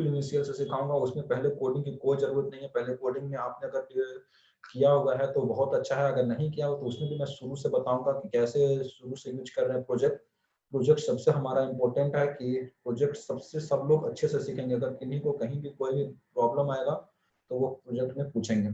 Initial से सिखाऊंगा, उसमें पहले कोडिंग की कोई जरूरत नहीं है। पहले कोडिंग में आपने अगर किया हुआ है तो बहुत अच्छा है, अगर नहीं किया हो तो उसमें भी मैं शुरू से बताऊंगा कि कैसे शुरू से यूज कर रहे हैं प्रोजेक्ट। प्रोजेक्ट सबसे हमारा इम्पोर्टेंट है कि प्रोजेक्ट सबसे सब लोग अच्छे से सीखेंगे। अगर किन्हीं को कहीं भी कोई भी प्रॉब्लम आएगा तो वो प्रोजेक्ट में पूछेंगे।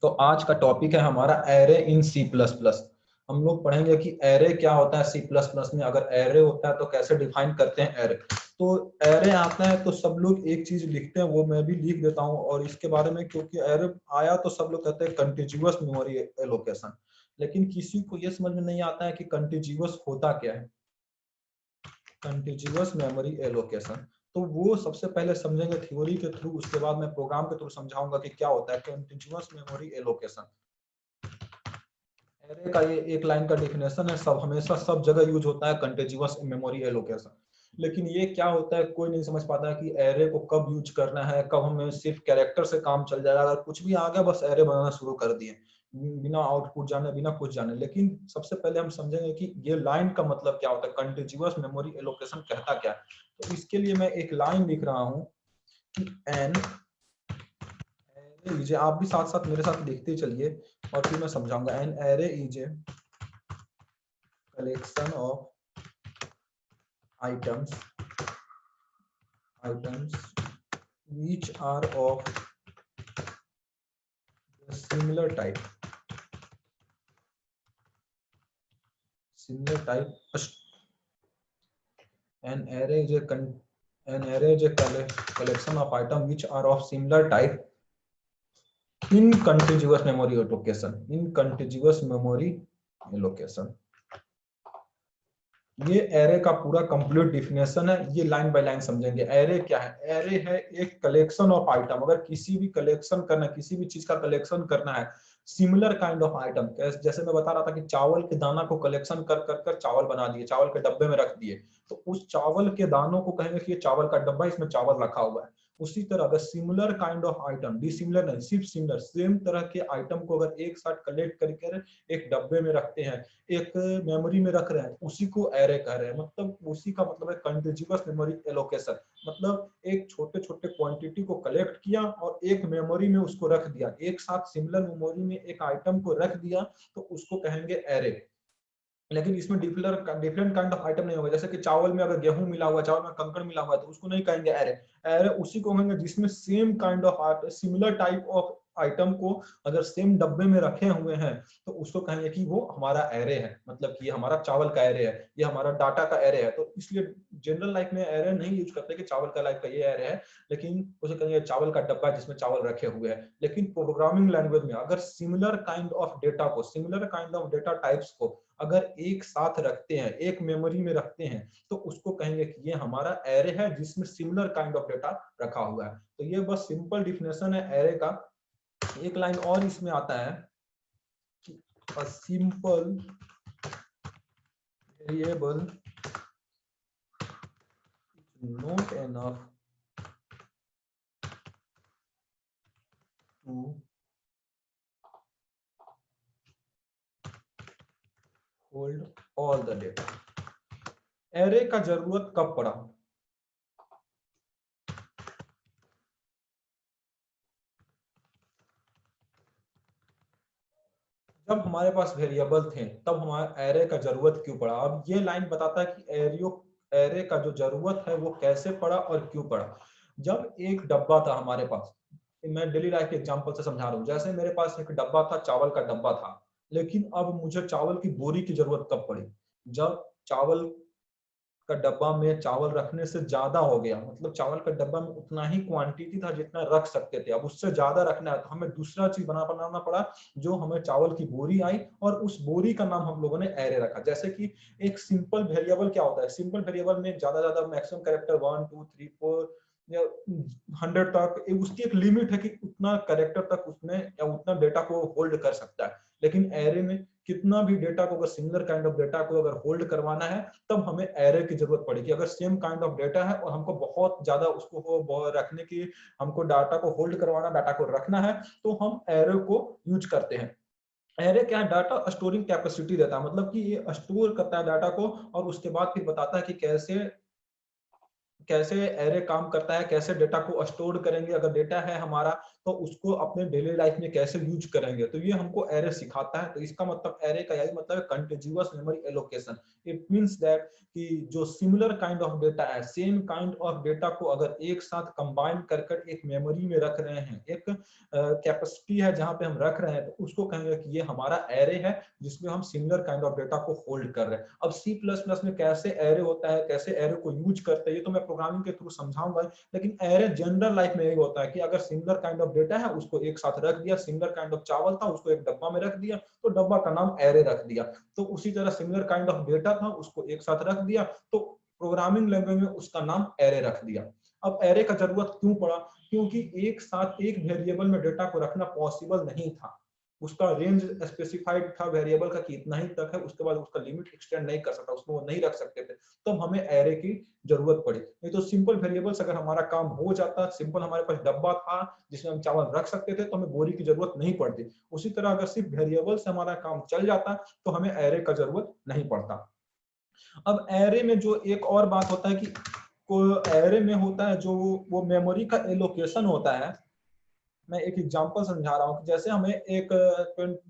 तो आज का टॉपिक है हमारा array in C plus plus. हम लोग पढ़ेंगे कि एरे क्या होता है सी प्लस प्लस में, अगर एरे होता है तो कैसे डिफाइन करते हैं एरे। तो एरे आता है तो सब लोग एक चीज लिखते हैं, वो मैं भी लिख देता हूँ। और इसके बारे में क्योंकि एरे आया तो सब लोग कहते हैं कंटिन्यूअस मेमोरी एलोकेशन, लेकिन किसी को ये समझ में नहीं आता है कि कंटिन्यूअस होता क्या है। कंटिन्यूअस मेमोरी एलोकेशन तो वो सबसे पहले समझेंगे थ्योरी के थ्रू, उसके बाद मैं प्रोग्राम के थ्रू समझाऊंगा कि क्या होता है कंटिन्यूअस मेमोरी एलोकेशन। एरे का ये एक लाइन का डेफिनेशन है, सब हमेशा सब जगह यूज होता है कंटिन्यूअस मेमोरी एलोकेशन। लेकिन ये क्या होता है कोई नहीं समझ पाता है कि एरे को कब यूज करना है, कब हमें सिर्फ कैरेक्टर से काम चल जाएगा, अगर कुछ भी आ गया बस एरे बनाना शुरू कर दिए बिना आउटपुट जाने बिना कुछ जाने। लेकिन सबसे पहले हम समझेंगे कि ये लाइन का मतलब क्या होता है, कंटिन्यूअस मेमोरी एलोकेशन कहता क्या है। तो इसके लिए मैं एक लाइन लिख रहा हूँ कि एन एरे, आप भी साथ साथ मेरे साथ लिखते चलिए और फिर मैं समझाऊंगा। An array is a collection of items which are of the similar type an array is a collection of items which are of similar type in contiguous memory allocation। ये एरे का पूरा कंप्लीट डिफिनेशन है, ये line by line समझेंगे। Array क्या है, array है एक कलेक्शन ऑफ आइटम। अगर किसी भी कलेक्शन करना, किसी भी चीज का कलेक्शन करना है, सिमिलर काइंड ऑफ आइटम, जैसे मैं बता रहा था कि चावल के दाना को कलेक्शन कर कर कर चावल बना दिए, चावल के डब्बे में रख दिए, तो उस चावल के दानों को कहेंगे कि ये चावल का डब्बा, इसमें चावल रखा हुआ है। उसी तरह अगर similar kind of item, dissimilar नहीं सिर्फ सिमिलर, सेम तरह के आइटम को अगर एक साथ कलेक्ट करके एक डब्बे में रखते हैं, एक मेमोरी में रख रहे हैं, उसी को एरे कह रहे हैं। मतलब उसी का मतलब है कंटिन्यूअस मेमोरी एलोकेशन। मतलब एक छोटे छोटे क्वांटिटी को कलेक्ट किया और एक मेमोरी में उसको रख दिया, एक साथ सिमिलर मेमोरी में एक आइटम को रख दिया, तो उसको कहेंगे एरे। लेकिन इसमें डिफरेंट काइंड ऑफ आइटम नहीं होगा। जैसे कि चावल में अगर गेहूं मिला हुआ है, चावल में कंकड़ मिला हुआ है, तो उसको नहीं कहेंगे एरे। एरे उसी को कहेंगे जिसमें same kind of similar type of item को अगर सेम डब्बे में रखे हुए हैं, तो उसको कहेंगे कि वो हमारा एरे है। मतलब कि ये हमारा चावल का एरे है, ये हमारा डाटा का एरे है। तो इसलिए जनरल लाइफ में एरे नहीं यूज करते कि चावल का लाइफ का ये एरे है, लेकिन उसे कहेंगे चावल का डब्बा जिसमें चावल रखे हुए हैं। लेकिन प्रोग्रामिंग लैंग्वेज में अगर सिमिलर काइंड ऑफ डेटा को, similar kind of data types को अगर एक साथ रखते हैं, एक मेमोरी में रखते हैं, तो उसको कहेंगे कि ये हमारा एरे है जिसमें सिमिलर काइंड ऑफ डेटा रखा हुआ है। तो ये बस सिंपल डिफिनेशन है एरे का। एक लाइन और इसमें आता है कि a simple variable is not enough to hold all the data। Array का जरूरत कब पड़ा? जब हमारे पास वेरिएबल थे तब हमारे एरे का जरूरत क्यों पड़ा। अब ये लाइन बताता है कि एरे का जो जरूरत है वो कैसे पड़ा और क्यों पड़ा। जब एक डब्बा था हमारे पास, मैं डेली लाइफ के एग्जांपल से समझा रहा हूँ। जैसे मेरे पास एक डब्बा था, चावल का डब्बा था, लेकिन अब मुझे चावल की बोरी की जरूरत कब पड़ी? जब चावल का डब्बा में चावल रखने से ज्यादा हो गया, मतलब चावल का डब्बा में उतना ही क्वांटिटी था जितना रख सकते थे, अब उससे ज्यादा रखना है तो हमें दूसरा चीज बनाना पड़ा, जो हमें चावल की बोरी आई, और उस बोरी का नाम हम लोगों ने एरे रखा। जैसे कि एक सिंपल वेरिएबल क्या होता है, सिंपल वेरिएबल में ज्यादा मैक्सिमम कैरेक्टर 1 2 3 4 या 100 तक, उसकी एक लिमिट है कि उतना कैरेक्टर तक उसने या उतना डेटा को होल्ड कर सकता है। लेकिन एरे में कितना भी डेटा को, अगर सिमिलर काइंड ऑफ डेटा को अगर होल्ड करवाना है, तब हमें एरे की जरूरत पड़ेगी। अगर सेम काइंड ऑफ डेटा है और हमको बहुत ज्यादा उसको रखने की, हमको डाटा को होल्ड करवाना, डाटा को रखना है, तो हम एरे को यूज करते हैं। एरे क्या है, डाटा स्टोरिंग कैपेसिटी देता है, मतलब कि ये स्टोर करता है डाटा को और उसके बाद फिर बताता है कि कैसे कैसे एरे काम करता है, कैसे डेटा को स्टोर करेंगे, अगर डेटा है हमारा तो उसको अपने डेली लाइफ में कैसे यूज करेंगे, तो ये हमको एरे सिखाता है। तो इसका मतलब एरे का यही मतलब है, continuous memory allocation. It means that कि जो सिमिलर काइंड ऑफ डेटा है, सेम काइंड ऑफ डेटा को अगर एक साथ कंबाइन कर कर एक मेमोरी में रख रहे हैं, एक कैपेसिटी है जहां पे हम रख रहे हैं, तो उसको कहेंगे कि ये हमारा एरे है जिसमें हम सिमिलर काइंड ऑफ डेटा को होल्ड कर रहे हैं। अब सी प्लस प्लस में कैसे एरे होता है, कैसे एरे को यूज करते हैं, ये तो मैं प्रोग्रामिंग के थ्रू समझाऊंगा, लेकिन एरे जनरल लाइफ में यही होता है कि अगर सिमिलर काइंड ऑफ डेटा है उसको एक साथ रख दिया, सिमिलर काइंड ऑफ चावल था उसको एक डब्बा में रख दिया, तो डब्बा का नाम एरे रख दिया। तो उसी तरह सिमिलर काइंड ऑफ डेटा था उसको एक साथ रख दिया, तो प्रोग्रामिंग लैंग्वेज में उसका नाम एरे रख दिया। अब एरे का जरूरत क्यों पड़ा? क्योंकि एक साथ एक वेरिएबल में डेटा को रखना पॉसिबल नहीं था। उसका रेंज स्पेसिफाइड था वेरिएबल का कि इतना ही तक है, उसके बाद उसका लिमिट एक्सटेंड नहीं कर सकता, उसको वो नहीं रख सकते थे, तो हमें एरे की जरूरत पड़ी। नहीं तो सिंपल वेरिएबल्स अगर हमारा काम हो जाता, सिंपल हमारे पास डब्बा था जिसमें हम चावल रख सकते थे, तो हमें बोरी की जरूरत नहीं पड़ती। उसी तरह अगर सिर्फ वेरिएबल से हमारा काम चल जाता तो हमें एरे का जरूरत नहीं पड़ता। अब एरे में जो एक और बात होता है कि एरे में होता है जो वो मेमोरी का एलोकेशन होता है। मैं एक एग्जांपल समझा रहा हूँ कि जैसे हमें एक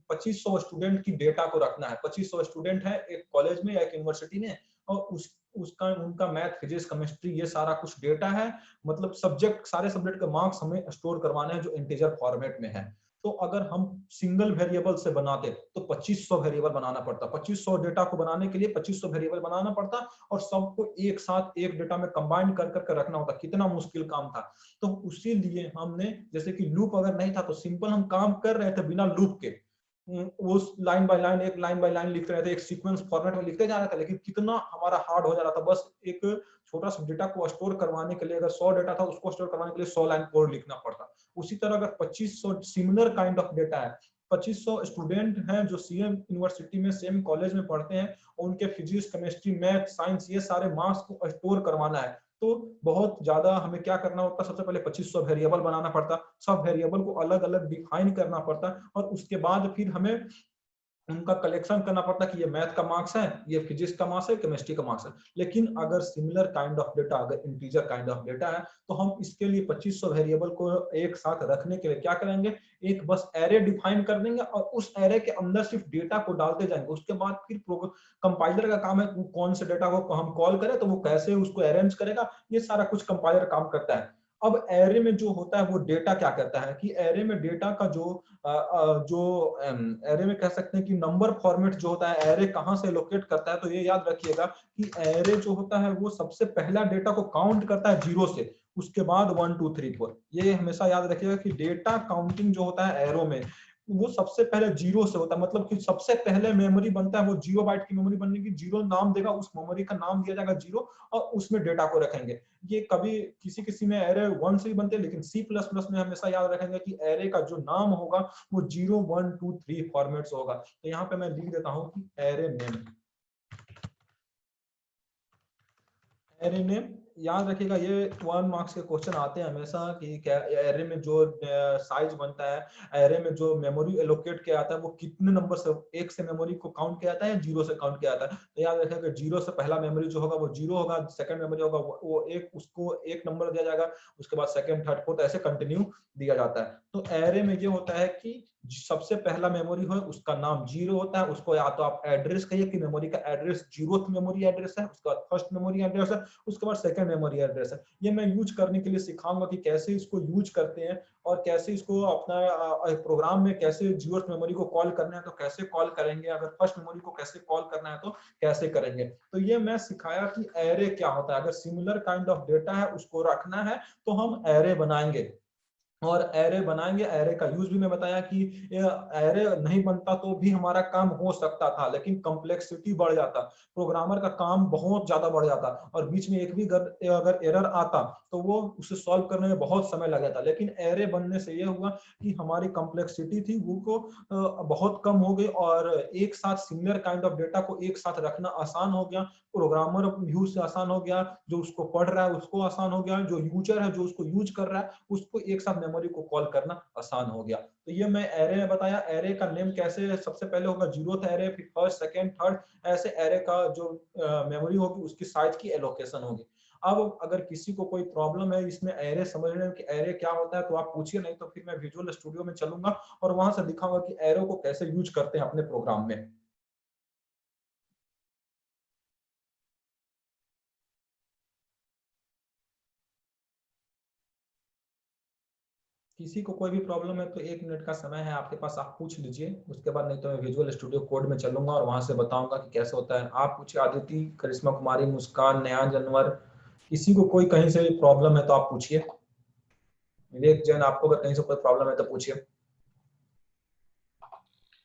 2500 स्टूडेंट की डेटा को रखना है। 2500 स्टूडेंट है एक कॉलेज में या एक यूनिवर्सिटी में, और उसका उनका मैथ, फिजिक्स, केमिस्ट्री ये सारा कुछ डेटा है, मतलब सब्जेक्ट, सारे सब्जेक्ट के मार्क्स हमें स्टोर करवाने हैं जो इंटीजर फॉर्मेट में है। तो अगर हम सिंगल वेरिएबल से बनाते तो 2500 वेरिएबल बनाना पड़ता, 2500 डेटा को बनाने के लिए 2500 वेरिएबल बनाना पड़ता, और सबको एक साथ एक डेटा में कंबाइन कर कर रखना होता। कितना मुश्किल काम था। तो उसी लिए हमने, जैसे कि लूप अगर नहीं था तो सिंपल हम काम कर रहे थे बिना लूप के, वो लाइन बाय लाइन, एक लाइन बाय लाइन लिख रहे थे, एक सीक्वेंस फॉर्मेट में लिखते जा रहा था, लेकिन कितना हमारा हार्ड हो जा रहा था। बस एक छोटा सा डेटा को स्टोर करवाने के लिए, अगर 100 डेटा था उसको स्टोर करवाने के लिए 100 लाइन कोड लिखना पड़ता। उसी तरह अगर 2500 सिमिलर काइंड ऑफ डेटा है, 2500 स्टूडेंट हैं जो सेम यूनिवर्सिटी में, सेम कॉलेज में पढ़ते हैं, और उनके फिजिक्स, केमिस्ट्री, मैथ, साइंस ये सारे मार्क्स को स्टोर करवाना है, तो बहुत ज्यादा हमें क्या करना होता। सबसे पहले 2500 वेरिएबल बनाना पड़ता, सब वेरिएबल को अलग अलग डिफाइन करना पड़ता, और उसके बाद फिर हमें उनका कलेक्शन करना पड़ता कि ये मैथ का मार्क्स है, ये फिजिक्स का मार्क्स है, केमिस्ट्री का मार्क्स है। लेकिन अगर सिमिलर काइंड ऑफ डेटा, अगर इंटीजर काइंड ऑफ डेटा है, तो हम इसके लिए 2500 वेरिएबल को एक साथ रखने के लिए क्या करेंगे, एक बस एरे डिफाइन कर देंगे, और उस एरे के अंदर सिर्फ डेटा को डालते जाएंगे। उसके बाद फिर कंपाइलर का काम है कौन से डेटा को हम कॉल करें तो वो कैसे उसको अरेंज करेगा, ये सारा कुछ कंपाइलर काम करता है। अब एरे में जो होता है वो डेटा क्या करता है कि एरे में डेटा का जो एरे में कह सकते हैं कि नंबर फॉर्मेट जो होता है, एरे कहां से लोकेट करता है, तो ये याद रखिएगा कि एरे जो होता है वो सबसे पहला डेटा को काउंट करता है 0 से, उसके बाद 1 2 3 4। ये हमेशा याद रखिएगा कि डेटा काउंटिंग जो होता है एरो में, वो सबसे पहले 0 से होता है। मतलब कि सबसे पहले मेमोरी बनता है वो 0 बाइट की मेमोरी बनने की, 0 नाम देगा, उस मेमोरी का नाम दिया जाएगा 0, और उसमें डेटा को रखेंगे। ये कभी किसी किसी में एरे 1 से भी बनते हैं, लेकिन सी प्लस प्लस में हमेशा याद रखेंगे कि एरे का जो नाम होगा वो 0 1 2 3 फॉर्मेट्स होगा। तो यहाँ पे मैं लिख देता हूँ कि एरे नेम। एरे नेम याद रखिएगा, ये 1 मार्क्स के क्वेश्चन आते हैं हमेशा कि क्या एरे में जो साइज बनता है, एरे में जो मेमोरी एलोकेट किया जाता है वो कितने नंबर से, 1 से मेमोरी को काउंट किया जाता है या 0 से काउंट किया जाता है। तो याद रखिएगा 0 से पहला मेमोरी जो होगा वो 0 होगा, सेकंड मेमोरी होगा वो एक, उसको 1 नंबर दिया जाएगा, उसके बाद सेकंड, थर्ड, फोर्थ, ऐसे कंटिन्यू दिया जाता है। तो एरे में ये होता है कि सबसे पहला मेमोरी हो उसका नाम 0 होता है, उसको या तो आप एड्रेस कहिए कि मेमोरी का एड्रेस 0th मेमोरी एड्रेस है, उसके बाद फर्स्ट मेमोरी एड्रेस है, उसके बाद सेकंड मेमोरी एड्रेस है। ये मैं यूज करने के लिए सिखाऊंगा कि कैसे इसको यूज करते हैं, और कैसे इसको अपना प्रोग्राम में कैसे 0th मेमोरी को कॉल करना है तो कैसे कॉल करेंगे, अगर फर्स्ट मेमोरी को कैसे कॉल करना है तो कैसे करेंगे। तो ये मैं सिखाया कि एरे क्या होता है। अगर सिमिलर काइंड ऑफ डेटा है उसको रखना है तो हम एरे बनाएंगे, और एरे बनाएंगे। एरे का यूज भी मैं बताया कि एरे नहीं बनता तो भी हमारा काम हो सकता था, लेकिन कॉम्प्लेक्सिटी बढ़ जाता, प्रोग्रामर का काम बहुत ज्यादा बढ़ जाता, और बीच में एक भी अगर एरर आता तो वो उसे सॉल्व करने में बहुत समय लग जाता। लेकिन एरे बनने से ये हुआ कि हमारी कॉम्प्लेक्सिटी थी वो को बहुत कम हो गई, और एक साथ सिमिलर काइंड ऑफ डेटा को एक साथ रखना आसान हो गया, प्रोग्रामर व्यू से आसान हो गया, जो उसको पढ़ रहा है उसको आसान हो गया, जो यूजर है जो उसको यूज कर रहा है उसको एक साथ मेमोरी को कॉल करना आसान हो गया। तो ये मैं एरे में बताया। एरे का नेम कैसे, सबसे पहले होगा 0th एरे, फिर फर्स्ट, सेकंड, थर्ड, ऐसे एरे का जो मेमोरी होगी उसकी साइज की एलोकेशन होगी। अब अगर किसी को कोई प्रॉब्लम है इसमें एरे समझने में कि एरे क्या होता है तो आप पूछिए, नहीं तो फिर मैं विजुअल स्टूडियो में चलूंगा और वहां से दिखाऊंगा कि एरे को कैसे यूज करते हैं अपने प्रोग्राम में। किसी को कोई भी प्रॉब्लम है तो 1 मिनट का समय है आपके पास, आप पूछ लीजिए, उसके बाद नहीं तो मैं विजुअल स्टूडियो कोड में चलूंगा और वहां से बताऊंगा कि कैसे होता है। आप पूछिए, आदिति, करिश्मा कुमारी, मुस्कान, नया जानवर, किसी को कोई कहीं से प्रॉब्लम है तो आप पूछिए। विवेक जैन, आपको अगर कहीं से कोई प्रॉब्लम है तो पूछिए।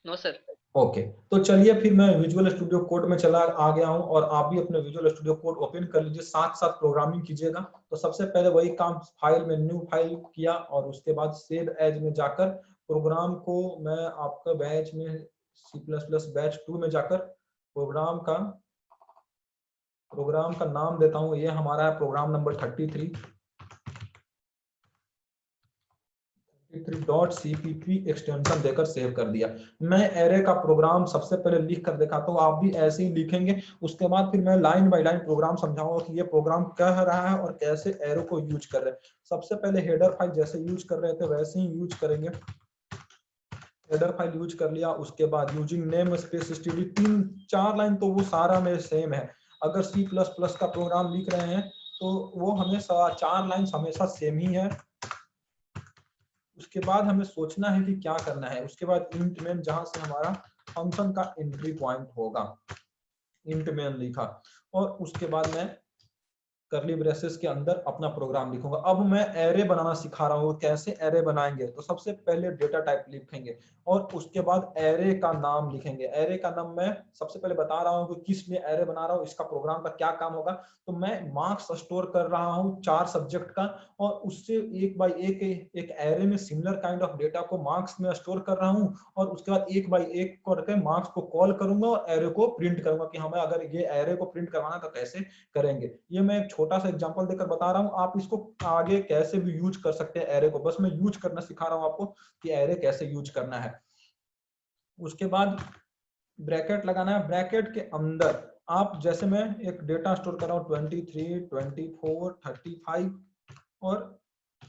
No sir. ओके, तो चलिए फिर मैं विजुअल स्टूडियो कोड में चला आ गया हूं और आप भी अपने विजुअल स्टूडियो कोड ओपन कर लीजिए, साथ साथ प्रोग्रामिंग कीजिएगा। तो सबसे पहले वही काम, फाइल में न्यू फाइल किया और उसके बाद सेव एज में जाकर प्रोग्राम को मैं आपका बैच में C++ बैच 2 में जाकर प्रोग्राम का नाम देता हूं। ये हमारा है प्रोग्राम नंबर 33 .cpp एक्सटेंशन देकर सेव कर दिया। मैं एरे का प्रोग्राम सबसे पहले लिख कर दिखाता हूँ, आप भी ऐसे ही लिखेंगे। उसके बाद फिर मैं लाइन बाय लाइन प्रोग्राम समझाऊंगा कि ये प्रोग्राम कह रहा है और कैसे एरे को यूज कर रहे हैं। सबसे पहले हेडर फाइल जैसे यूज कर रहे थे वैसे ही यूज करेंगे। हेडर फाइल यूज कर लिया, उसके बाद using name space std, 3-4 line तो वो सारा में सेम है। अगर C++ का प्रोग्राम लिख रहे हैं तो वो हमेशा 4 लाइन हमेशा सेम ही है। उसके बाद हमें सोचना है कि क्या करना है। उसके बाद इंट मेन, जहां से हमारा फंक्शन का एंट्री पॉइंट होगा, इंट मेन लिखा और उसके बाद मैं करली ब्रेसेस के अंदर अपना प्रोग्राम लिखूंगा। अब मैं एरे बनाना सिखा रहा हूँ, कैसे एरे बनाएंगे। तो सबसे पहले डेटा टाइप लिखेंगे और उसके बाद एरे का नाम लिखेंगे। एरे का नाम मैं सबसे पहले बता रहा हूँ कि किस लिए एरे बना रहा हूँ, इसका प्रोग्राम का क्या काम होगा। तो मैं मार्क्स स्टोर कर रहा हूँ 4 सब्जेक्ट का और उससे एक बाई एक एरे में सिमिलर काइंड ऑफ डेटा को मार्क्स में स्टोर कर रहा हूँ और उसके बाद एक बाई एक करके मार्क्स को कॉल करूंगा और एरे को प्रिंट करूंगा कि हमें अगर ये एरे को प्रिंट करवाना तो कैसे करेंगे। ये मैं एक छोटा सा एग्जांपल देकर बता रहा हूं, आप इसको आगे कैसे भी यूज कर सकते हैं एरे को, बस मैं यूज करना सिखा रहा हूं आपको कि एरे कैसे यूज करना है। उसके बाद ब्रैकेट लगाना है। ब्रैकेट के अंदर आप, जैसे मैं एक डेटा स्टोर कर रहा हूं 23, 24, 35 और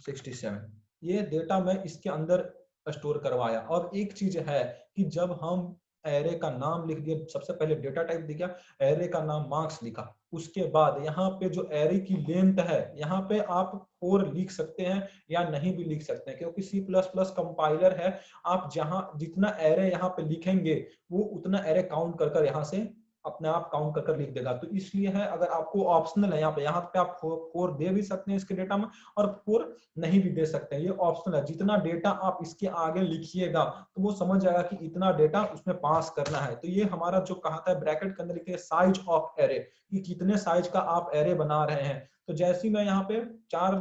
67, ये डेटा मैं इसके अंदर स्टोर करवाया। और एक चीज है कि जब हम एरे का नाम लिख दिया, सबसे पहले डेटा टाइप दिया, एरे का नाम मार्क्स लिखा, उसके बाद यहाँ पे जो एरे की लेंथ है, यहाँ पे आप 4 लिख सकते हैं या नहीं भी लिख सकते हैं, क्योंकि C++ कंपाइलर है। आप जहां जितना एरे यहाँ पे लिखेंगे वो उतना एरे काउंट कर यहाँ से अपने आप काउंट कर लिख देगा। तो इसलिए है, अगर आपको ऑप्शनल है यहाँ पे आप 4 दे भी सकते हैं इसके डेटा में और 4 नहीं भी दे सकते हैं, ये ऑप्शनल है। जितना डेटा आप इसके आगे लिखिएगा तो वो समझ जाएगा कि इतना डेटा उसमें पास करना है। तो ये हमारा जो कहा था ब्रैकेट के अंदर लिखिए साइज ऑफ एरे, कि कितने साइज का आप एरे बना रहे हैं। तो जैसे मैं यहाँ पे 4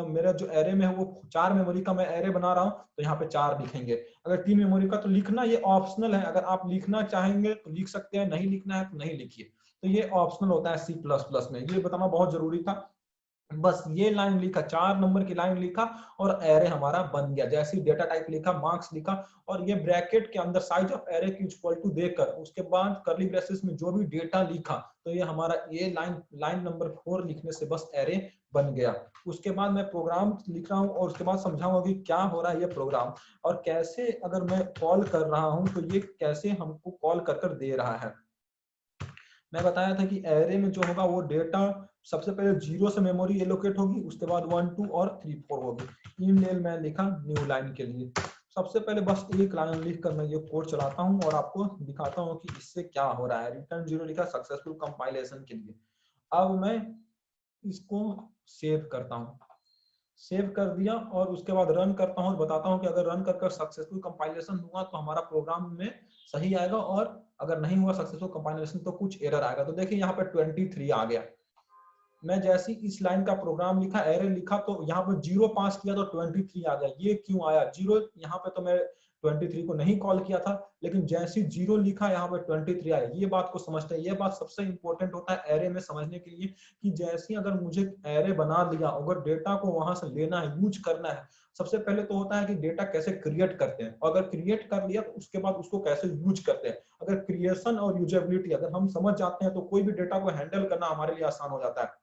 मेरा जो एरे में है वो 4 मेमोरी का मैं एरे बना रहा हूँ तो यहाँ पे 4 लिखेंगे। अगर 3 मेमोरी का तो लिखना ये ऑप्शनल है, अगर आप लिखना चाहेंगे तो लिख सकते हैं, नहीं लिखना है तो नहीं लिखिए। तो ये ऑप्शनल होता है C++ में, ये बताना बहुत जरूरी था। बस ये लाइन लिखा, 4 नंबर की लाइन लिखा और एरे हमारा बन गया। जैसे ही डेटा टाइप लिखा, मार्क्स लिखा और ये ब्रैकेट के अंदर साइज ऑफ एरे की इक्वल टू देकर उसके बाद करली ब्रेसेस में जो भी डेटा लिखा, तो ये हमारा ये लाइन नंबर 4 लिखने से बस एरे बन गया। उसके बाद मैं प्रोग्राम लिख रहा हूँ और उसके बाद समझाऊंगा कि क्या हो रहा है ये प्रोग्राम और कैसे अगर मैं कॉल कर रहा हूँ तो ये कैसे हमको कॉल कर दे रहा है। मैं बताया था कि एरे में जो होगा वो डेटा सबसे पहले 0 से मेमोरी एलोकेट होगी, उसके बाद 1, 2 और 3, 4 होगी। ईमेल मैं लिखा न्यू लाइन के लिए। सबसे पहले बस एक लाइन लिखकर मैं ये कोड चलाता हूँ और आपको दिखाता हूँ कि इससे क्या हो रहा है। रिटर्न 0 लिखा सक्सेसफुल कंपाइलेशन के लिए। अब मैं इसको सेव करता हूँ, सेव कर दिया और उसके बाद रन करता हूँ और बताता हूँ कि अगर रन कर सक्सेसफुल कंपाइलेशन हुआ तो हमारा प्रोग्राम में सही आएगा और अगर नहीं हुआ सक्सेसफुल कंपाइलेशन तो कुछ एरर आएगा। तो देखिए यहाँ पे 23 आ गया। मैं जैसे इस लाइन का प्रोग्राम लिखा, एरे लिखा, तो यहाँ पे 0 पास किया तो 23 आ गया। ये क्यों आया 0? यहाँ पे तो मैं 23 को नहीं कॉल किया था, लेकिन जैसे 0 लिखा यहाँ पे 23 आया। ये बात को समझते हैं, ये बात सबसे इंपॉर्टेंट होता है एरे में समझने के लिए कि जैसे अगर मुझे एरे बना लिया, अगर डेटा को वहां से लेना है, यूज करना है, सबसे पहले तो होता है कि डेटा कैसे क्रिएट करते हैं, अगर क्रिएट कर लिया तो उसके बाद उसको कैसे यूज करते हैं। अगर क्रिएशन और यूजेबिलिटी अगर हम समझ जाते हैं तो कोई भी डेटा को हैंडल करना हमारे लिए आसान हो जाता है।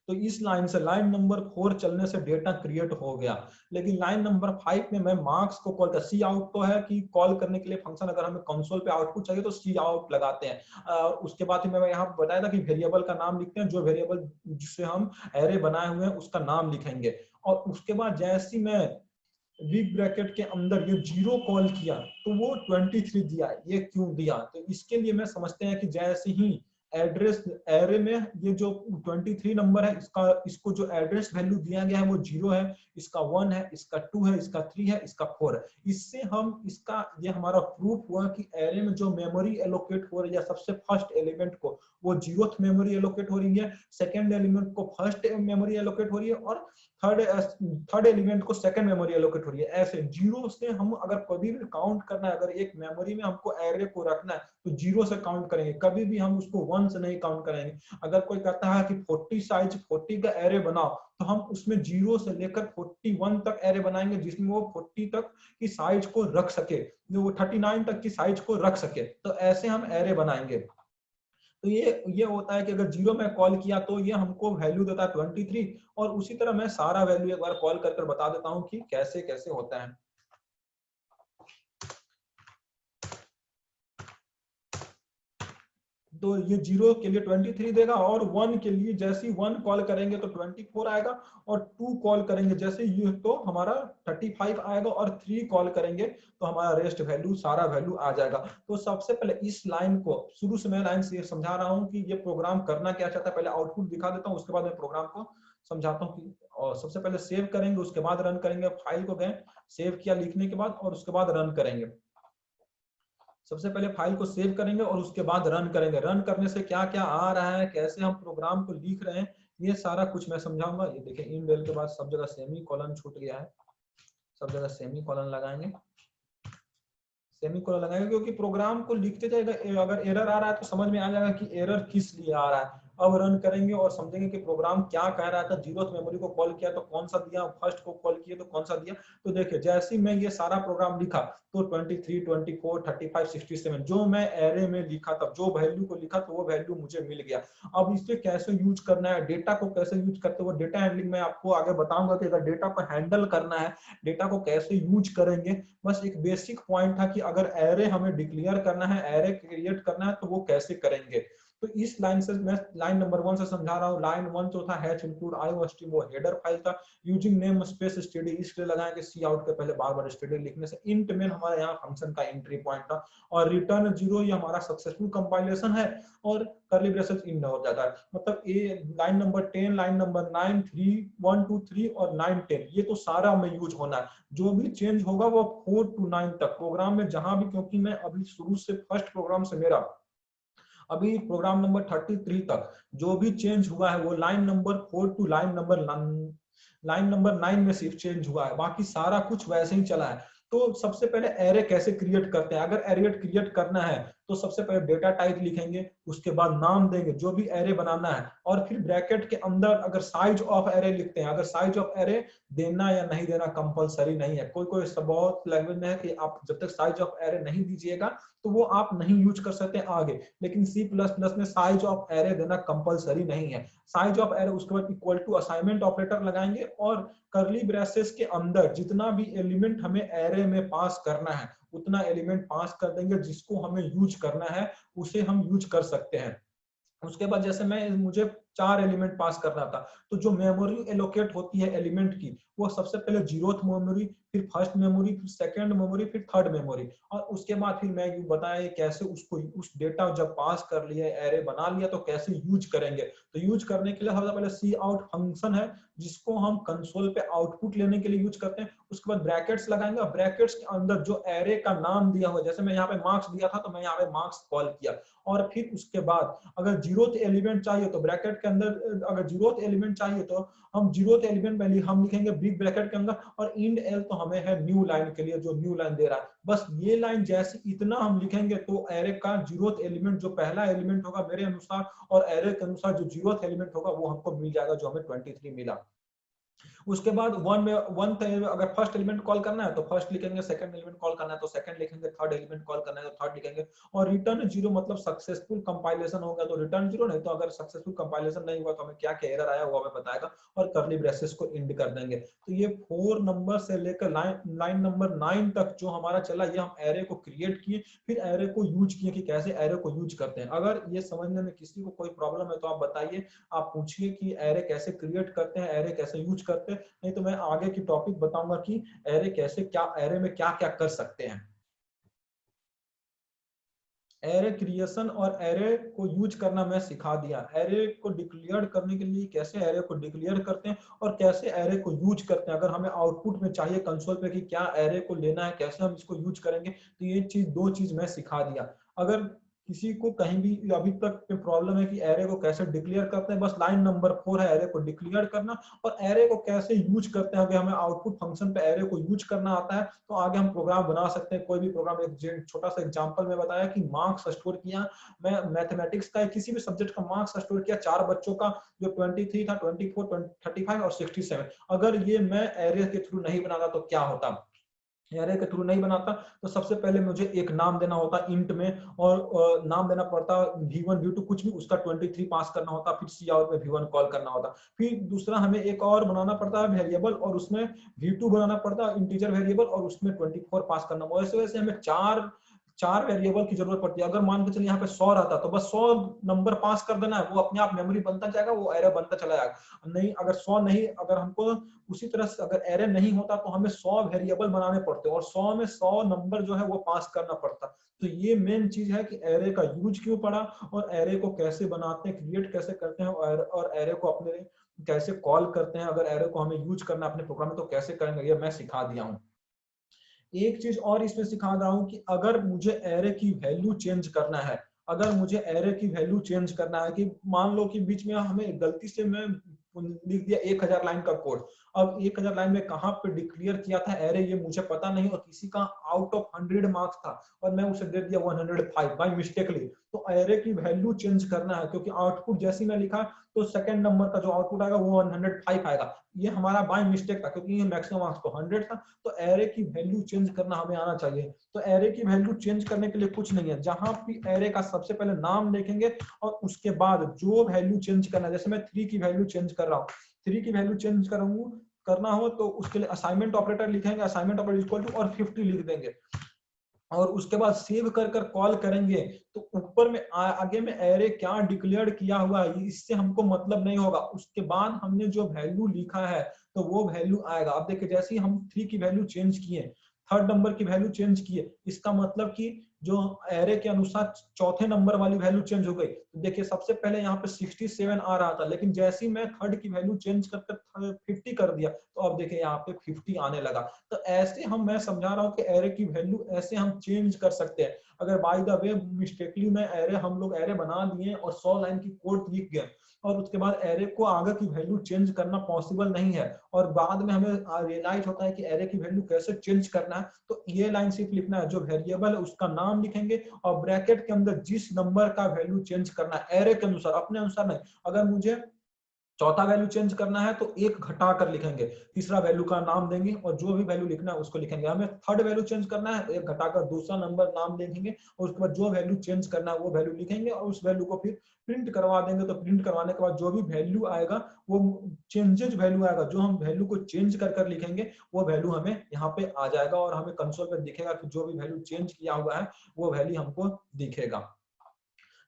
तो इस लाइन से लाइन नंबर 4 चलने से डेटा क्रिएट हो गया। लेकिन लाइन नंबर 5 में मैं मार्क्स को कॉल कर, सी आउट तो है कि कॉल करने के लिए फंक्शन, अगर हमें कंसोल पे आउटपुट चाहिए तो सी आउट लगाते हैं। उसके बाद मैं यहाँ बताया था कि वेरिएबल का नाम लिखते हैं, जो वेरिएबल जिससे हम एरे बनाए हुए हैं उसका नाम लिखेंगे। और उसके बाद जैसे मैं बिग ब्रैकेट के अंदर ये 0 कॉल किया तो वो 23 दिया। ये क्यों दिया? तो इसके लिए मैं समझते हैं कि जैसे ही एड्रेस एरे में ये जो 23 नंबर है, इसको जो एड्रेस वैल्यू दिया गया है वो 0 है, इसका 1 है, इसका 2 है, इसका 3 है, इसका 4 है। इससे हम इसका ये हमारा प्रूफ हुआ कि एरे में जो मेमोरी एलोकेट हो रही है सबसे फर्स्ट एलिमेंट को वो 0th मेमोरी एलोकेट हो रही है, सेकेंड एलिमेंट को फर्स्ट मेमोरी एलोकेट हो रही है, और थर्ड एलिमेंट को सेकंड मेमोरी एलोकेट हो रही है। ऐसे 0 से हम अगर कभी भी काउंट करना है, अगर एक मेमोरी में हमको एरे को रखना है तो 0 से काउंट करेंगे, कभी भी हम उसको 1 से नहीं काउंट करेंगे। अगर कोई कहता है कि 40 साइज 40 का एरे बनाओ, तो हम उसमें 0 से लेकर 41 तक एरे बनाएंगे जिसमें वो 40 तक की साइज को रख सके, जो 39 तक की साइज को रख सके। तो ऐसे हम एरे बनाएंगे। तो ये होता है कि अगर 0 में कॉल किया तो ये हमको वैल्यू देता है 23, और उसी तरह मैं सारा वैल्यू एक बार कॉल कर बता देता हूं कि कैसे कैसे होता है। तो ये 0 के लिए 23 देगा, और 1 के लिए जैसे ही 1 कॉल करेंगे तो 24 आएगा, और 2 कॉल करेंगे जैसे ये तो हमारा 35 आएगा, और 3 कॉल करेंगे तो हमारा रेस्ट वैल्यू सारा वैल्यू आ जाएगा। तो सबसे पहले इस लाइन को, शुरू से मैं लाइन से समझा रहा हूं कि ये प्रोग्राम करना क्या चाहता है, पहले आउटपुट दिखा देता हूं, उसके बाद मैं प्रोग्राम को समझाता हूं कि, और सबसे पहले सेव करेंगे, उसके बाद रन करेंगे। फाइल को गए, सेव किया लिखने के बाद, और उसके बाद रन करेंगे। सबसे पहले फाइल को सेव करेंगे और उसके बाद रन करेंगे। रन करने से क्या क्या आ रहा है, कैसे हम प्रोग्राम को लिख रहे हैं, ये सारा कुछ मैं समझाऊंगा। ये देखिए, इन डेल के बाद सब जगह सेमी कॉलन छूट गया है, सब जगह सेमी कॉलन लगाएंगे, सेमी कॉलन लगाएंगे, क्योंकि प्रोग्राम को लिखते जाएगा, अगर एरर आ रहा है तो समझ में आ जाएगा कि एरर किस लिए आ रहा है। अब रन करेंगे और समझेंगे कि प्रोग्राम क्या कह रहा था। 0th मेमोरी को कॉल किया तो कौन सा दिया, फर्स्ट को कॉल किया तो कौन सा दिया। तो देखिए, जैसे ही मैं ये सारा प्रोग्राम लिखा तो 23, 24, 35, 67 जो मैं एरे में लिखा था, जो वैल्यू को लिखा तो वो वैल्यू मुझे मिल गया। अब इसे कैसे यूज करना है, डेटा को कैसे यूज करते हो, डेटा हैंडलिंग में आपको आगे बताऊंगा कि अगर डेटा को हैंडल करना है, डेटा को कैसे यूज करेंगे। बस एक बेसिक पॉइंट था कि अगर एरे हमें डिक्लेयर करना है, एरे क्रिएट करना है, तो वो कैसे करेंगे। तो इस लाइन से मैं लाइन नंबर 1 से समझा रहा हूँ। लाइन 1 जो था हैश इंक्लूड IOST, वो हेडर फाइल था। यूजिंग नेम स्पेस स्टडी इसलिए लगाया कि सी आउट के पहले बार बार स्टडी लिखने से। इंट मेन हमारे यहाँ फंक्शन का एंट्री पॉइंट था, और रिटर्न 0 ये हमारा सक्सेसफुल कंपाइलेशन है, और कर्ली ब्रेसेस इन हो जाता है। मतलब ए लाइन नंबर 10, लाइन नंबर 9, 3, 1, 2, 3 और 9, 10 ये तो सारा में यूज होना है। जो भी चेंज होगा वो 4 to 9 तक प्रोग्राम में जहां भी, क्योंकि मैं अभी शुरू से फर्स्ट प्रोग्राम से मेरा अभी प्रोग्राम नंबर 33 तक जो भी चेंज हुआ है वो line number 4 to line number 9 में सिर्फ चेंज हुआ है, बाकी सारा कुछ वैसे ही चला है। तो सबसे पहले एरे कैसे क्रिएट करते हैं, अगर एरे क्रिएट करना है तो सबसे पहले डेटा टाइप लिखेंगे, उसके बाद नाम देंगे जो भी एरे बनाना है, और फिर ब्रैकेट के अंदर अगर साइज ऑफ एरे लिखते हैं। अगर साइज ऑफ एरे देना या नहीं देना कंपलसरी नहीं है, कोई कोई बहुत लैंग्वेज में है कि आप जब तक साइज ऑफ एरे नहीं दीजिएगा तो वो आप नहीं यूज कर सकते आगे, लेकिन C++ में साइज ऑफ एरे देना कंपलसरी नहीं है। साइज ऑफ एरे उसके बाद इक्वल टू असाइनमेंट ऑपरेटर लगाएंगे, और कर्ली ब्रेसेस के अंदर जितना भी एलिमेंट हमें एरे में पास करना है उतना एलिमेंट पास कर देंगे, जिसको हमें यूज करना है उसे हम यूज कर सकते हैं। उसके बाद जैसे मुझे 4 एलिमेंट पास करना था, तो जो मेमोरी एलोकेट होती है एलिमेंट की, वो सबसे पहले 0th मेमोरी, फिर फर्स्ट मेमोरी, फिर सेकंड मेमोरी, फिर थर्ड मेमोरी, और उसके बाद फिर मैं बताया कैसे उसको उस डेटा जब पास कर लिया, एरे बना लिया, तो कैसे यूज करेंगे। तो यूज करने के लिए सबसे पहले सी आउट फंक्शन है जिसको हम कंसोल पे आउटपुट लेने के लिए यूज करते हैं। उसके बाद ब्रैकेट्स लगाएंगे, और ब्रैकेट्स के अंदर जो एरे का नाम दिया हुआ, जैसे मैं यहाँ पे मार्क्स दिया था तो मैं यहाँ पे मार्क्स कॉल किया, और फिर उसके बाद अगर 0th एलिमेंट चाहिए तो ब्रैकेट के अंदर, अगर 0th एलिमेंट चाहिए तो हम 0th एलिमेंट पहले हम लिखेंगे बिग ब्रैकेट के अंदर, और इंड एल तो हमें है न्यू लाइन के लिए, जो न्यू लाइन दे रहा है। बस ये लाइन जैसे इतना हम लिखेंगे तो एरे का 0th एलिमेंट जो पहला एलिमेंट होगा मेरे अनुसार, और एरे के अनुसार जो 0th एलिमेंट होगा वो हमको मिल जाएगा, जो हमें 23 मिला। उसके बाद वन अगर फर्स्ट एलिमेंट कॉल करना है तो फर्स्ट लिखेंगे, सेकंड एलिमेंट कॉल करना है तो सेकंड लिखेंगे, थर्ड एलिमेंट कॉल करना है तो थर्ड लिखेंगे। और रिटर्न जीरो मतलब सक्सेसफुल कंपाइलेशन होगा तो रिटर्न जीरो, नहीं तो अगर सक्सेसफुल कंपाइलेशन नहीं हुआ तो हमें क्या क्या एरर आया वो हमें बताएगा और कर्ली ब्रेसेस को इंड कर देंगे। तो ये 4 नंबर से लेकर लाइन नंबर 9 तक जो हमारा चला, ये हम एरे को क्रिएट किए, फिर एरे को यूज किए कि कैसे एरे को यूज करते हैं। अगर ये समझने में किसी को कोई प्रॉब्लम है तो आप बताइए, आप पूछिए कि एरे कैसे क्रिएट करते हैं, एरे कैसे यूज करते हैं, नहीं तो मैं आगे की टॉपिक बताऊंगा कि एरे कैसे, क्या एरे में क्या क्या कर सकते हैं। एरे क्रिएशन और एरे को यूज करना मैं सिखा दिया। एरे को डिक्लेयर करने के लिए कैसे एरे को डिक्लेयर करते हैं और कैसे एरे को यूज करते हैं। अगर हमें आउटपुट में चाहिए कंसोल पे कि क्या एरे को लेना है, कैसे हम इसको यूज करेंगे, तो ये चीज, दो चीज मैं सिखा दिया। अगर किसी को कहीं भी अभी तक प्रॉब्लम है कि एरे को कैसे डिक्लेयर करते हैं, बस लाइन नंबर 4 है एरे को डिक्लेयर करना। और एरे को कैसे यूज करते हैं, अगर हमें आउटपुट फंक्शन पे एरे को यूज करना आता है तो आगे हम प्रोग्राम बना सकते हैं। कोई भी प्रोग्राम, एक छोटा सा एग्जांपल में बताया कि मार्क्स स्टोर किया, मैं मैथमेटिक्स का किसी भी सब्जेक्ट का मार्क्स स्टोर किया 4 बच्चों का, जो 23 था, 24, 35 और 67। अगर ये मैं एरे के थ्रू नहीं बनाता तो क्या होता, एरे के थ्रू नहीं बनाता तो सबसे पहले मुझे एक नाम देना होता इंट में, और नाम देना पड़ता v1 v2 कुछ भी, उसका 23 पास करना होता, फिर सी आउट में v1 कॉल करना होता। फिर दूसरा हमें एक और बनाना पड़ता है वेरिएबल, और उसमें v2 बनाना पड़ता है इंटीजर वेरिएबल, और उसमें 24 पास करना। वैसे वैसे हमें चार वेरिएबल की जरूरत पड़ती है। अगर मान के चलिए यहाँ पे 100 रहता तो बस 100 नंबर पास कर देना है, वो अपने आप मेमोरी बनता जाएगा, वो एरे बनता चला जाएगा। नहीं, अगर 100 नहीं, अगर हमको उसी तरह से अगर एरे नहीं होता तो हमें 100 वेरिएबल बनाने पड़ते, और 100 में 100 नंबर जो है वो पास करना पड़ता। तो ये मेन चीज है कि एरे का यूज क्यों पड़ा, और एरे को कैसे बनाते हैं, क्रिएट कैसे करते हैं, और एरे को अपने कैसे कॉल करते हैं। अगर एरे को हमें यूज करना है अपने प्रोग्राम में तो कैसे करेंगे, ये मैं सिखा दिया हूँ। एक चीज और इसमें सिखा रहा हूं कि अगर मुझे एरे की वैल्यू चेंज करना है, अगर मुझे एरे की वैल्यू चेंज करना है, कि मान लो कि बीच में हमें गलती से मैं लिख दिया 1000 लाइन का कोड, अब 1000 लाइन में कहां पे डिक्लेयर किया था एरे ये मुझे पता नहीं, और किसी का आउट ऑफ 100 मार्क्स था और मैं उसे दे दिया 105 बाय मिस्टेकली, तो एरे की वैल्यू चेंज करना है, क्योंकि आउटपुट जैसे मैं लिखा तो सेकंड नंबर का जो आउटपुट आएगा वो 105 आएगा। ये हमारा बाय मिस्टेक था, क्योंकि ये मैक्सिमम मार्क्स तो 100 था, तो एरे की वैल्यू चेंज करना हमें आना चाहिए। तो एरे की वैल्यू चेंज करने के लिए कुछ नहीं है, जहां भी एरे का सबसे पहले नाम लिखेंगे और उसके बाद जो वैल्यू चेंज करना है, जैसे मैं 3 की वैल्यू चेंज कर रहा हूँ, 3 की वैल्यू चेंज करूंगा करना हो तो उसके लिए असाइनमेंट ऑपरेटर लिखेंगे, असाइनमेंट ऑपरेटर इक्वल टू और 50 लिख देंगे, और उसके बाद सेव कर कर कॉल करेंगे। तो ऊपर में आगे में एरे क्या डिक्लेयर किया हुआ है इससे हमको मतलब नहीं होगा, उसके बाद हमने जो वैल्यू लिखा है तो वो वैल्यू आएगा। अब देखिए, जैसे ही हम 3 की वैल्यू चेंज किए, थर्ड नंबर की वैल्यू चेंज किए, इसका मतलब कि जो एरे के अनुसार चौथे नंबर वाली वैल्यू चेंज हो गई। तो देखिए, सबसे पहले यहाँ पे 67 आ रहा था, लेकिन जैसे ही मैं थर्ड की वैल्यू चेंज कर 50 कर दिया तो अब देखिए यहाँ पे 50 आने लगा। तो ऐसे मैं समझा रहा हूँ कि एरे की वैल्यू ऐसे हम चेंज कर सकते हैं। अगर बाय द वे मिस्टेकली में एरे, हम लोग एरे बना दिए और 100 लाइन की कोड लिख गए और उसके बाद एरे को आगे की वैल्यू चेंज करना पॉसिबल नहीं है, और बाद में हमें रियलाइज होता है कि एरे की वैल्यू कैसे चेंज करना है, तो ये लाइन सिर्फ लिखना है, जो वेरिएबल है उसका नाम लिखेंगे और ब्रैकेट के अंदर जिस नंबर का वैल्यू चेंज करना है एरे के अनुसार, अपने अनुसार नहीं। अगर मुझे चौथा वैल्यू चेंज करना है तो एक घटा कर लिखेंगे, तीसरा वैल्यू का नाम देंगे और जो भी वैल्यू लिखना है उसको लिखेंगे। हमें थर्ड वैल्यू चेंज करना है, एक घटाकर दूसरा नंबर नाम लिखेंगे और उसके बाद जो वैल्यू चेंज करना है वो वैल्यू लिखेंगे और उस वैल्यू को फिर प्रिंट करवा देंगे। तो प्रिंट करवाने के बाद जो भी वैल्यू आएगा वो चेंजेज वैल्यू आएगा, जो हम वैल्यू को चेंज कर कर लिखेंगे वो वैल्यू हमें यहाँ पे आ जाएगा और हमें कंसोल पे दिखेगा कि जो भी वैल्यू चेंज किया हुआ है वो वैल्यू हमको दिखेगा।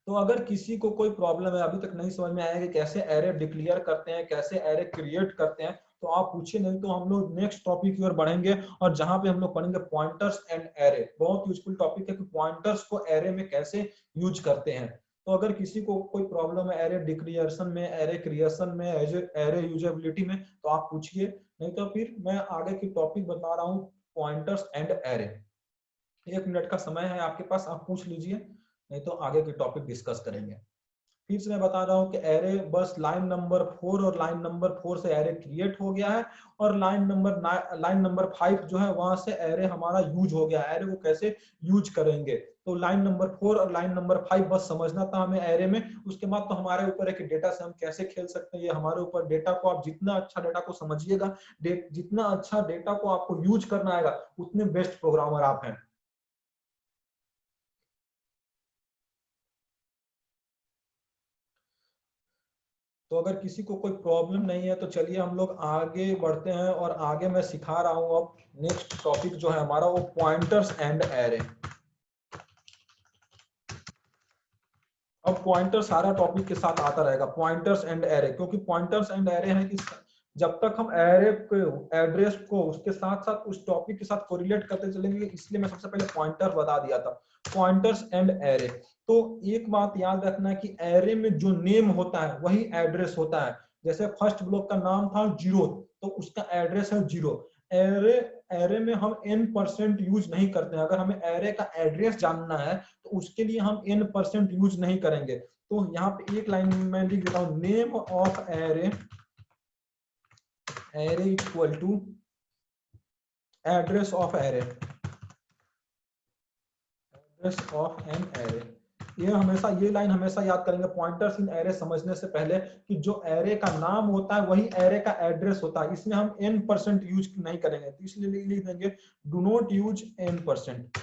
तो अगर किसी को कोई प्रॉब्लम है, अभी तक नहीं समझ में आया कि कैसे एरे डिक्लेयर करते हैं, कैसे एरे क्रिएट करते हैं, तो आप पूछिए, नहीं तो हम लोग नेक्स्ट टॉपिक की ओर बढ़ेंगे और जहां पे हम लोग पढ़ेंगे पॉइंटर्स एंड एरे। बहुत यूजफुल टॉपिक है कि पॉइंटर्स को एरे में कैसे यूज करते हैं। तो अगर किसी को कोई प्रॉब्लम है एरे डिक्लेरेशन में, एरे क्रिएशन में, एरे यूजेबिलिटी में, तो आप पूछिए, नहीं तो फिर मैं आगे की टॉपिक बता रहा हूँ, पॉइंटर्स एंड एरे। 1 मिनट का समय है आपके पास, आप पूछ लीजिए, नहीं तो आगे के टॉपिक डिस्कस करेंगे। फिर से मैं बता रहा हूँ कि एरे बस लाइन नंबर 4 और लाइन नंबर 4 से एरे क्रिएट हो गया है, और लाइन नंबर 5 जो है वहां से एरे हमारा यूज हो गया। एरे को कैसे यूज करेंगे, तो लाइन नंबर 4 और लाइन नंबर 5 बस समझना था हमें एरे में। उसके बाद तो हमारे ऊपर है कि डेटा से हम कैसे खेल सकते हैं, ये हमारे ऊपर। डेटा को आप जितना अच्छा डेटा को समझिएगा, जितना अच्छा डेटा को आपको यूज करना आएगा, उतने बेस्ट प्रोग्रामर आप हैं। तो अगर किसी को कोई प्रॉब्लम नहीं है तो चलिए हम लोग आगे बढ़ते हैं, और आगे मैं सिखा रहा हूँ अब नेक्स्ट टॉपिक जो है हमारा वो पॉइंटर्स एंड एरे। अब पॉइंटर सारा टॉपिक के साथ आता रहेगा, पॉइंटर्स एंड एरे, क्योंकि पॉइंटर्स एंड एरे है कि जब तक हम एरे को, एड्रेस को उसके साथ साथ उस टॉपिक के साथ कोरिलेट करते चलेंगे, इसलिए मैं सबसे पहले पॉइंटर बता दिया था, पॉइंटर्स एंड एरे। तो एक बात याद रखना है कि एरे में जो नेम होता है वही एड्रेस होता है। जैसे फर्स्ट ब्लॉक का नाम था 0, तो उसका एड्रेस है 0। एरे एरे में हम n% यूज नहीं करते हैं। अगर हमें एरे का एड्रेस जानना है तो उसके लिए हम n% यूज नहीं करेंगे। तो यहाँ पे एक लाइन में मैं लिख देता हूँ, name of array, array equal to address of array, address of an array. ये हमेशा, ये लाइन हमेशा याद करेंगे पॉइंटर्स इन एरे समझने से पहले, कि जो एरे का नाम होता है वही एरे का एड्रेस होता है। इसमें हम n% यूज नहीं करेंगे, तो इसलिए लिख देंगे do not use n%,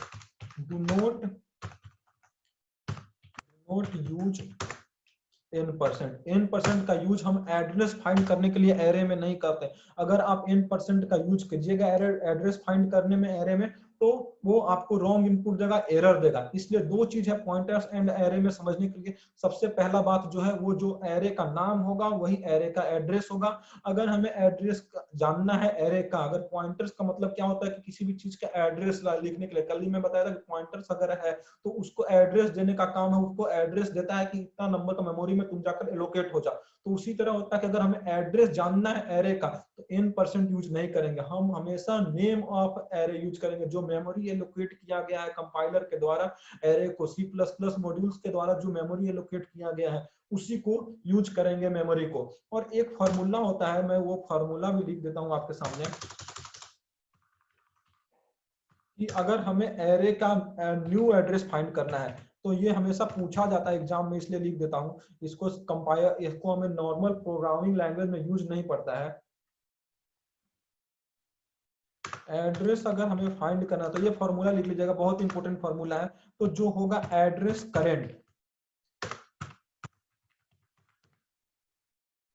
do not use n% का यूज हम एड्रेस फाइंड करने के लिए एरे में नहीं करते। अगर आप n% का यूज कीजिएगा एड्रेस फाइंड करने में एरे में, तो वो आपको रॉन्ग इनपुट देगा, एरर देगा। इसलिए दो चीज है पॉइंटर्स एंड एरे में समझने के लिए। सबसे पहला बात जो है, वो जो एरे का नाम होगा वही एरे का एड्रेस होगा। अगर हमें एड्रेस जानना है एरे का, अगर पॉइंटर्स का मतलब क्या होता है कि किसी भी चीज का एड्रेस लिखने के लिए, कल ही मैं बताया था कि पॉइंटर्स अगर है तो उसको एड्रेस देने का काम है, उसको एड्रेस देता है कि इतना नंबर का मेमोरी में तुम जाकर एलोकेट हो जा। तो उसी तरह होता है कि अगर हमें एड्रेस जानना है एरे का, तो n% यूज नहीं करेंगे, हम हमेशा नेम ऑफ एरे यूज करेंगे। जो मेमोरी एलोकेट किया गया है कंपाइलर के द्वारा, एरे को C++ मॉड्यूल्स के द्वारा जो मेमोरी एलोकेट किया गया है, उसी को यूज करेंगे मेमोरी को। और एक फार्मूला होता है, मैं वो फार्मूला भी लिख देता हूं आपके सामने, कि अगर हमें एरे का न्यू एड्रेस फाइंड करना है, तो ये हमेशा पूछा जाता है एग्जाम में, इसलिए लिख देता हूं। इसको कंपाइलर, इसको हमें नॉर्मल प्रोग्रामिंग लैंग्वेज में यूज नहीं पड़ता है। एड्रेस अगर हमें फाइंड करना है तो ये फॉर्मूला लिख लीजिएगा, बहुत इंपॉर्टेंट फॉर्मूला है। तो जो होगा एड्रेस करेंट,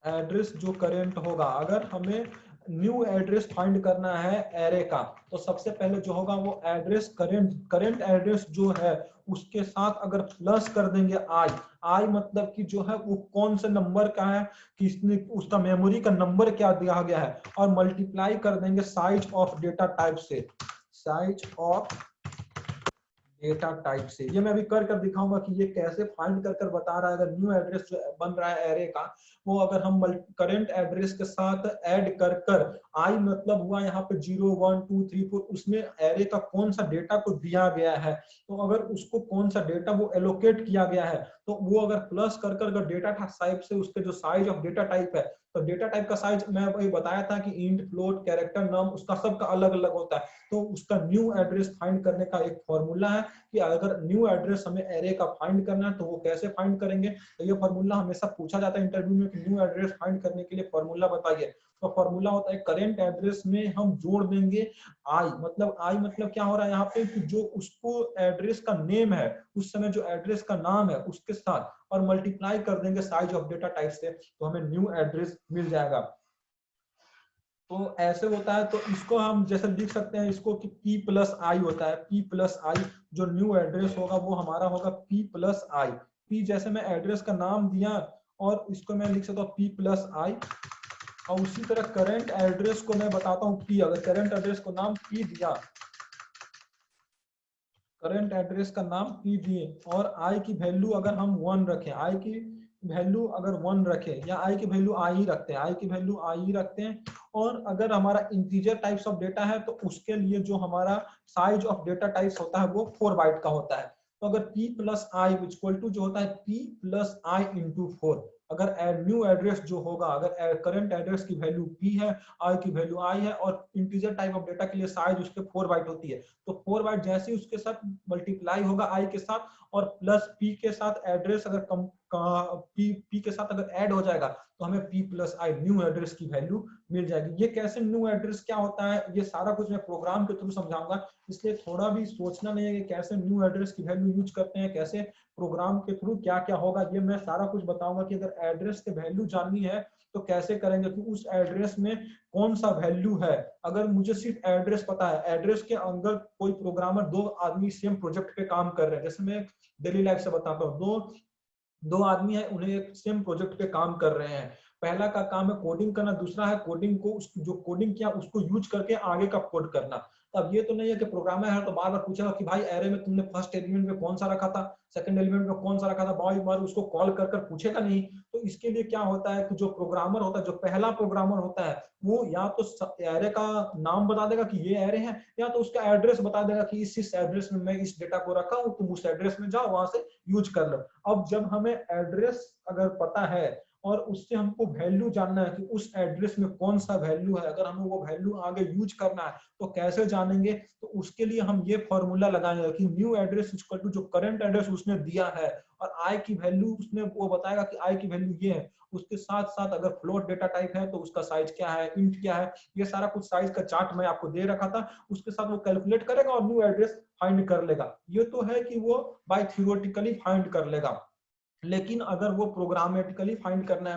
एड्रेस जो करेंट होगा, अगर हमें न्यू एड्रेस फाइंड करना है एरे का, तो सबसे पहले जो होगा वो एड्रेस करंट एड्रेस जो है उसके साथ अगर प्लस कर देंगे आई, आई मतलब कि जो है वो कौन से नंबर का है, किसने उसका मेमोरी का नंबर क्या दिया गया है, और मल्टीप्लाई कर देंगे साइज ऑफ डेटा टाइप से, साइज ऑफ डेटा टाइप से। ये मैं अभी कर कर दिखाऊंगा कि ये कैसे फाइंड कर कर बता रहा है। अगर न्यू एड्रेस जो बन रहा है एरे का, वो अगर हम करंट एड्रेस के साथ ऐड कर कर, आई मतलब हुआ यहाँ पे 0 1 2 3 4, उसमें एरे का कौन सा डेटा को दिया गया है, तो अगर उसको कौन सा डेटा वो एलोकेट किया गया है, तो वो अगर प्लस कर कर अगर डेटा टाइप से उसके जो साइज ऑफ डेटा टाइप है, तो डेटा टाइप का साइज मैं वही बताया था कि इंट, फ्लोट, कैरेक्टर, नम, उसका सबका अलग अलग होता है। तो उसका न्यू एड्रेस फाइंड करने का एक फॉर्मूला है कि अगर न्यू एड्रेस हमें एरे का फाइंड करना है तो वो कैसे फाइंड करेंगे। तो ये फॉर्मूला हमेशा पूछा जाता है इंटरव्यू में कि न्यू एड्रेस फाइंड करने के लिए फॉर्मूला बताइए। तो फॉर्मूला होता है करेंट एड्रेस में हम जोड़ देंगे आई, मतलब आई मतलब क्या हो रहा है यहाँ पे कि जो उसको एड्रेस का नेम है, उस समय जो एड्रेस का नाम है उसके साथ, और मल्टीप्लाई कर देंगे साइज ऑफ डेटा टाइप से, तो हमें न्यू एड्रेस मिल जाएगा। तो ऐसे होता है। तो इसको हम जैसे लिख सकते हैं इसको कि P+I होता है, P+I, जो न्यू एड्रेस होगा वो हमारा होगा P+I। P जैसे मैं एड्रेस का नाम दिया, और इसको मैं लिख सकता हूँ P+I। और उसी तरह करंट एड्रेस को मैं बताता हूँ P, अगर करंट एड्रेस को नाम P दिया, करंट एड्रेस का नाम P दिए, और I की वैल्यू अगर हम 1 रखें, I की वैल्यू अगर 1 रखें, या I की वैल्यू I ही रखते हैं, I की वैल्यू I ही रखते हैं, और अगर हमारा इंटीजर टाइप्स ऑफ डेटा है तो उसके लिए जो हमारा साइज ऑफ डेटा टाइप्स होता है वो 4 बाइट का होता है। तो अगर p plus i equal to जो होता है p प्लस आई इंटू 4, अगर न्यू एड्रेस जो होगा, अगर करंट एड्रेस की वैल्यू p है, i की वैल्यू i है, और इंटीजर टाइप ऑफ डेटा के लिए साइज उसके 4 बाइट होती है, तो 4 बाइट जैसे ही उसके साथ मल्टीप्लाई होगा i के साथ, और प्लस p के साथ एड्रेस अगर p के साथ अगर ऐड हो जाएगा, तो हमें p plus I knew address की वैल्यू मिल जाएगी। ये कैसे न्यू एड्रेस क्या होता है, ये सारा कुछ मैं प्रोग्राम के थ्रू समझाऊंगा, इसलिए थोड़ा भी सोचना नहीं है कि कैसे न्यू एड्रेस की वैल्यू यूज करते हैं, कैसे प्रोग्राम के थ्रू क्या क्या होगा, ये मैं सारा कुछ बताऊंगा कि अगर एड्रेस के वैल्यू जाननी है तो कैसे करेंगे, कि उस एड्रेस में कौन सा वैल्यू है। अगर मुझे सिर्फ एड्रेस पता है, एड्रेस के अंदर कोई प्रोग्रामर, दो आदमी सेम प्रोजेक्ट पे काम कर रहे हैं, जैसे मैं डेली लाइफ से बताता हूँ, दो आदमी है, उन्हें एक सेम प्रोजेक्ट पे काम कर रहे हैं, पहला का काम है कोडिंग करना, दूसरा है कोडिंग को जो कोडिंग किया उसको यूज करके आगे का कोड करना। अब ये तो नहीं है कि प्रोग्रामर है तो बार बार पूछेगा कि भाई एरे में तुमने फर्स्ट एलिमेंट में कौन सा रखा था, सेकंड एलिमेंट में कौन सा रखा था, बार बार उसको कॉल कर कर पूछेगा नहीं। तो इसके लिए क्या होता है कि जो प्रोग्रामर होता है, जो पहला प्रोग्रामर होता है, वो या तो एरे का नाम बता देगा कि ये एरे है, या तो उसका एड्रेस बता देगा कि इस एड्रेस में मैं इस डेटा को रखा हूँ, तुम उस एड्रेस में जाओ, वहां से यूज कर लो। अब जब हमें एड्रेस अगर पता है और उससे हमको वैल्यू जानना है कि उस एड्रेस में कौन सा वैल्यू है, अगर हमें वो वैल्यू आगे यूज करना है तो कैसे जानेंगे, तो उसके लिए हम ये फॉर्मूला लगाएंगे कि न्यू एड्रेस इक्वल टू जो करंट एड्रेस उसने दिया है, और आई की वैल्यू उसने वो बताएगा कि आई की वैल्यू ये है, उसके साथ साथ अगर फ्लोट डेटा टाइप है तो उसका साइज क्या है, इंट क्या है, ये सारा कुछ साइज का चार्ट मैं आपको दे रखा था, उसके साथ वो कैलकुलेट करेगा और न्यू एड्रेस फाइंड कर लेगा। ये तो है कि वो बाय थियोरेटिकली फाइंड कर लेगा, लेकिन अगर वो प्रोग्रामेटिकली फाइंड करना है